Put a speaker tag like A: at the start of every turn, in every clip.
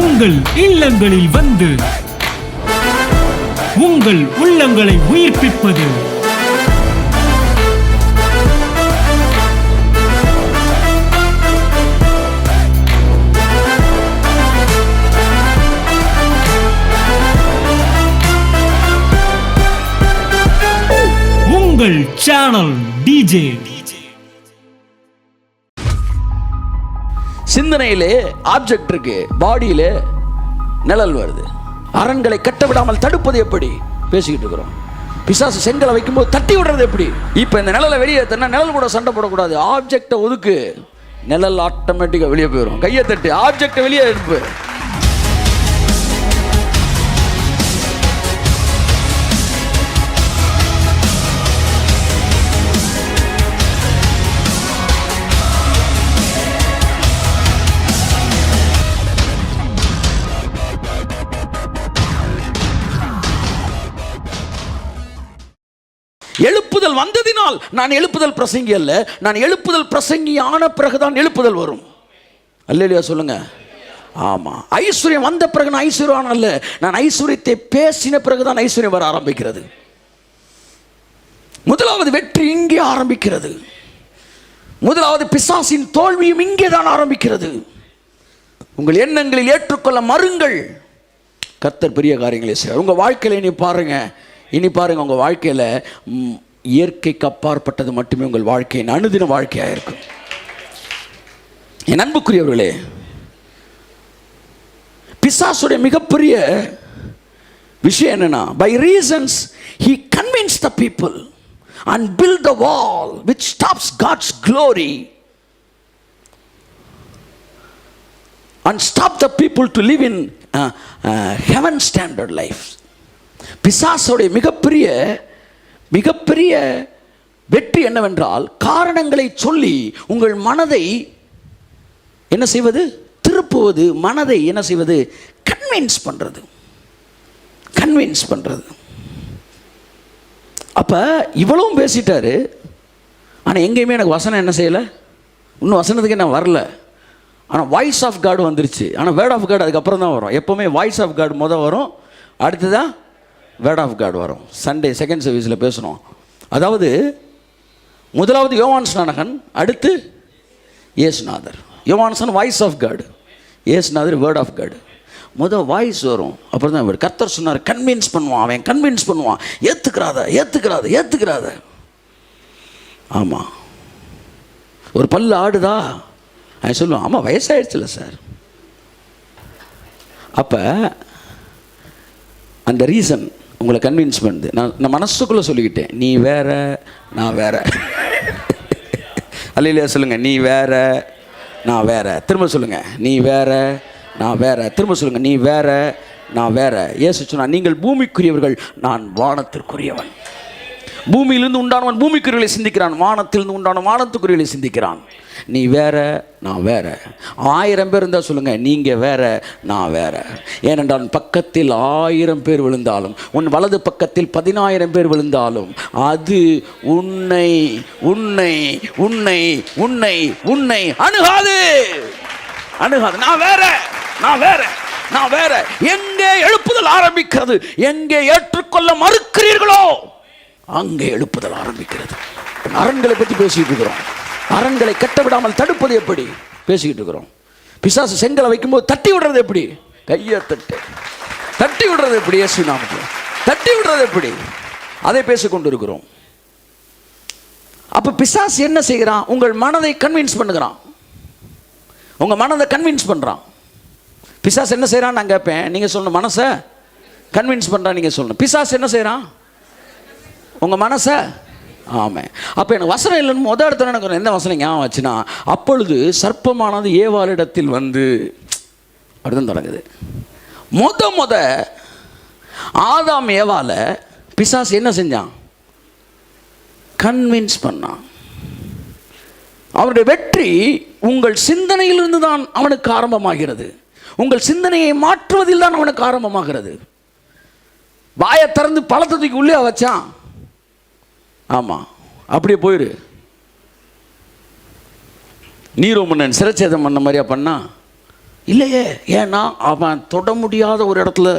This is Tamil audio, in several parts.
A: உங்கள் இல்லங்களில் வந்து உங்கள் உள்ளங்களை உயிர்ப்பிப்பது உங்கள் சேனல் டிஜே.
B: சிந்தனையிலே ஆப்ஜெக்ட் இருக்கு, பாடியிலே நிழல் வருது. அரண்களை கட்ட விடாமல் தடுப்பது எப்படி பேசிக்கிட்டு இருக்கிறோம். பிசாசு செங்கலை வைக்கும்போது தட்டி விடுறது எப்படி. இப்போ இந்த நிழலை வெளியே தன்னா நிழல் கூட சண்டை போடக்கூடாது. ஆப்ஜெக்டை ஒதுக்கு, நிழல் ஆட்டோமேட்டிக்காக வெளியே போயிடும். கையை தட்டு, ஆப்ஜெக்டை வெளியே எடுப்பு. எழுப்புதல் வந்ததினால் நான் எழுப்புதல் பிரசங்கி அல்ல, நான் எழுப்புதல் பிரசங்கி ஆன பிறகுதான் எழுப்புதல் வரும். அல்லேலூயா சொல்லுங்க. ஆமா, ஐஸ்வர்யம் வந்த பிறகு நான் ஐஸ்வர்யம் அல்ல, நான் ஐஸ்வர்யத்தை பேசின பிறகுதான் ஐஸ்வர்யம் வர ஆரம்பிக்கிறது. முதலாவது வெற்றி இங்கே ஆரம்பிக்கிறது. முதலாவது பிசாசின் தோல்வியும் இங்கே தான் ஆரம்பிக்கிறது. உங்கள் எண்ணங்களில் ஏற்றுக்கொள்ள மறுங்கள். கர்த்தர் பெரிய காரியங்களை செய்வார். உங்க வாழ்க்கையில இனி பாருங்க, உங்கள் வாழ்க்கையில் இயற்கைக்கு அப்பாற்பட்டது மட்டுமே உங்கள் வாழ்க்கையின் அனுதின வாழ்க்கையாக இருக்கும். என் அன்புக்குரியவர்களே, பிசாசுடைய மிகப்பெரிய விஷயம் என்னன்னா, by reasons he convinced the people and built the wall which stops God's glory and stop the people to live in heaven standard life. பிசாசுடைய மிகப்பெரிய வெற்றி என்னவென்றால், காரணங்களை சொல்லி உங்கள் மனதை என்ன செய்வது, திருப்புவது. மனதை என்ன செய்வது, கன்வின்ஸ் பண்றது. அப்ப இவ்வளவும் பேசிட்டாரு. ஆனா எங்கேயுமே எனக்கு வசனம் என்ன செய்யல, இன்னும் வசனத்துக்கு என்ன வரல. ஆனா வாய்ஸ் ஆஃப் காட் வந்துருச்சு. ஆனா வேர்ட் ஆஃப் காட் அதுக்கப்புறம் தான் வரும். எப்பவுமே வாய்ஸ் ஆஃப் காட் முதல் வரும், அடுத்ததான் வேர்ட் ஆஃப் காட் வரும். சண்டே செகண்ட் சர்வீஸில் பேசணும். அதாவது முதலாவது யோவான் ஸ்நானகன், அடுத்து இயேசுநாதர். யோவான் ஸ்நானன் வாய்ஸ் ஆஃப் காட், இயேசுநாதர் வேர்ட் ஆஃப் காட். முதல் வாய்ஸ் வரும், அப்புறம் தான் கர்த்தர் சொன்னார். கன்வின்ஸ் பண்ணுவான், அவன் கன்வின்ஸ் பண்ணுவான். ஏற்றுக்கிறாத. ஆமாம், ஒரு பல்லு ஆடுதா, அவன் சொல்லுவான், ஆமாம் வயசாகிடுச்சுல சார். அப்போ அந்த ரீசன் உங்களை கன்வின்ஸ் பண்ணுது. நான் மனசுக்குள்ளே சொல்லிக்கிட்டேன், நீ வேற நான் வேற. அல்லேலூயா சொல்லுங்கள். நீ வேற நான் வேற. திரும்ப சொல்லுங்கள், நீ வேற நான் வேற. திரும்ப சொல்லுங்கள், நீ வேற நான் வேற. இயேசு சொன்னார், நீங்கள் பூமிக்குரியவர்கள், நான் வானத்திற்குரியவன். பூமியிலிருந்து உண்டானவன் பூமிக்குரியவர்களை சிந்திக்கிறான், வானத்திலிருந்து உண்டானவன் வானத்துக்குரியவர்களை சிந்திக்கிறான். நீ வேற நான் வேற. 1000 பேர் இருந்தால் சொல்லுங்க, நீங்க வேற நான் வேற. ஏனென்றால் பக்கத்தில் 1000 பேர் விழுந்தாலும், உன் வலது பக்கத்தில் 10,000 பேர் விழுந்தாலும், அது உன்னை உன்னை உன்னை உன்னை உன்னை அணுகாது. நான் வேற. எங்கே எழுப்புதல் ஆரம்பிக்கிறது, எங்கே ஏற்றுக்கொள்ள மறுக்கிறீர்களோ அங்கே எழுப்புதல் ஆரம்பிக்கிறது. அரண்களை பற்றி பேசிட்டு இருக்கிறோம். அரண்களை கட்ட விடாமல் தடுப்பது எப்படி பேசிக்கிட்டு இருக்கிறோம். பிசாசு செங்கலை வைக்கும்போது தட்டி விடுறது எப்படி, கையை தட்டி விடுறது எப்படி, இயேசு நாமத்தில் தட்டி விடுறது எப்படி, அதை பேசிக்கொண்டு இருக்கிறோம். அப்ப பிசாசு என்ன செய்கிறான், உங்கள் மனதை கன்வின்ஸ் பண்ணுகிறான். உங்க மனதை கன்வின்ஸ் பண்றான். பிசாசு என்ன செய்யறான் நான் கேட்பேன், நீங்க சொல்லணும். மனசை கன்வின்ஸ் பண்றான், நீங்க சொல்லணும். பிசாசு என்ன செய்யறான், உங்க மனசை. ஆமாம். அப்போ எனக்கு வசனம் இல்லைன்னு முதல் இடத்துல எனக்கு எந்த வசனம் ஞாபகம் வச்சுன்னா, அப்பொழுது சர்ப்பமானது ஏவாளிடத்தில் வந்து அப்படிதான் தொடங்குது. முத ஆதாம் ஏவால பிசாசு என்ன செஞ்சான், கன்வின்ஸ் பண்ணான். அவருடைய வெற்றி உங்கள் சிந்தனையிலிருந்து தான் அவனுக்கு ஆரம்பமாகிறது. உங்கள் சிந்தனையை மாற்றுவதில் தான் அவனுக்கு ஆரம்பமாகிறது. வாயை திறந்து பழத்தத்துக்கு உள்ளே வச்சான். ஆமாம், அப்படியே போயிரு. நீரோ மன்னன் சிரச்சேதம் பண்ண மாதிரியா பண்ணா, இல்லையே. ஏன்னா அவன் தொட முடியாத ஒரு இடத்துல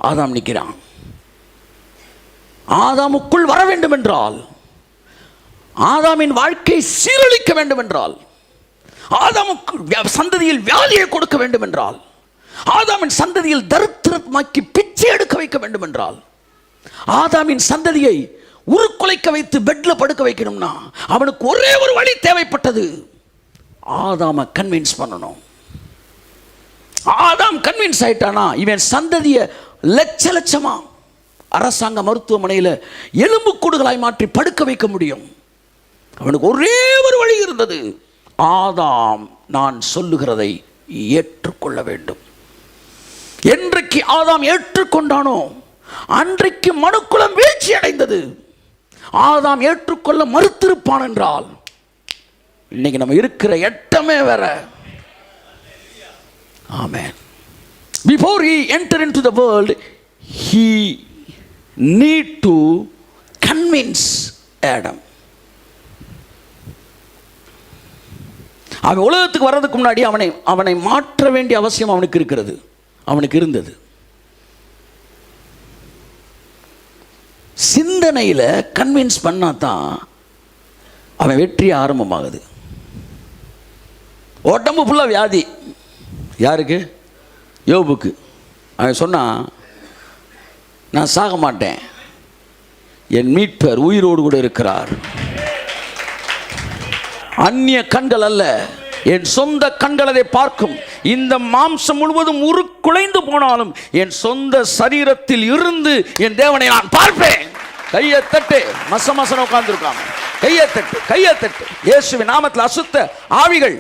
B: ஆதாம் நிற்கிறான். ஆதாமுக்குள் வர வேண்டும் என்றால், ஆதாமின் வாழ்க்கை சீரழிக்க வேண்டும் என்றால், ஆதாமுக்கு சந்ததியில் வியாதியை கொடுக்க வேண்டும் என்றால், ஆதாமின் சந்ததியில் தரித்திரமாக்கி பிச்சை எடுக்க வைக்க வேண்டும் என்றால், ஆதாமின் சந்ததியை உருக்குலைக்க வைத்து பெட்ல படுக்க வைக்கணும்னா அவனுக்கு ஒரே ஒரு வழி தேவைப்பட்டது. ஆதாம கன்வின்ஸ் பண்ணணும். ஆதாம் கன்வின்ஸ் ஆயிட்டானா இவன் சந்ததியை லட்ச லட்சமா அரசாங்க மருத்துவமனையில் எலும்பு கூடுகளாய் மாற்றி படுக்க வைக்க முடியும். அவனுக்கு ஒரே ஒரு வழி இருந்தது. ஆதாம் நான் சொல்லுகிறதை ஏற்றுக்கொள்ள வேண்டும். என்றைக்கு ஆதாம் ஏற்றுக்கொண்டானோ அன்றைக்கு மனுக்குலம் வீழ்ச்சி அடைந்தது. ஆதாம் ஏற்றுக்கொள்ள மறுத்திருப்பான் என்றால் இன்னைக்கு நம்ம இருக்கிற எட்டமே வேற. ஆமென். Before he enter into the world, he need to convince Adam. அவன் உலகத்துக்கு வர்றதுக்கு முன்னாடி அவனை மாற்ற வேண்டிய அவசியம் அவனுக்கு இருக்கிறது, அவனுக்கு இருந்தது. சிந்தனையில் கன்வின்ஸ் பண்ணாதான் அவன் வெற்றி ஆரம்பமாகுது. உடம்பு ஃபுல்லாக வியாதி. யாருக்கு? யோபுக்கு. அவன் சொன்னான், நான் சாக மாட்டேன், என் மீட்பர் உயிரோடு கூட இருக்கிறார். அந்நிய கண்கள் அல்ல, என் சொந்த கண்கள் அதை பார்க்கும். இந்த மாம்சம் முழுவதும் உருக்குலைந்து போனாலும் என் சொந்த சரீரத்தில் இருந்து என் தேவனை நான் பார்ப்பேன். கையை தட்டு. மசமசன உட்கார்ந்துருக்காங்க. கையை தட்டு, கையை தட்டு. இயேசுவின் நாமத்தில் அசுத்த ஆவிகள்,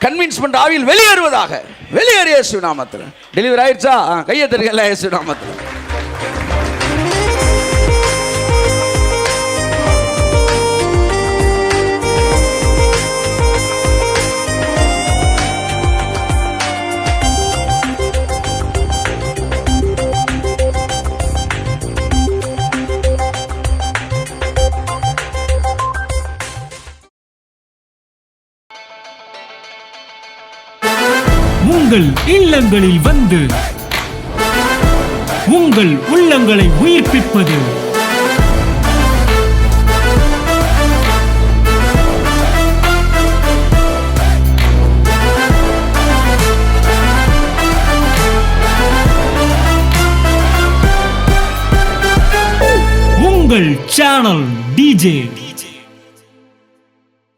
B: கன்வின்ஸ் பண்ற ஆவியில் வெளியேறுவதாக. வெளியேறு இயேசு நாமத்தில். டெலிவரி ஆயிடுச்சா? கையை தட்டுங்க இயேசு நாமத்தில்.
A: உங்கள் இல்லங்களில் வந்து உங்கள் உள்ளங்களை உயிர்ப்பிப்பது உங்கள் சேனல் டிஜே.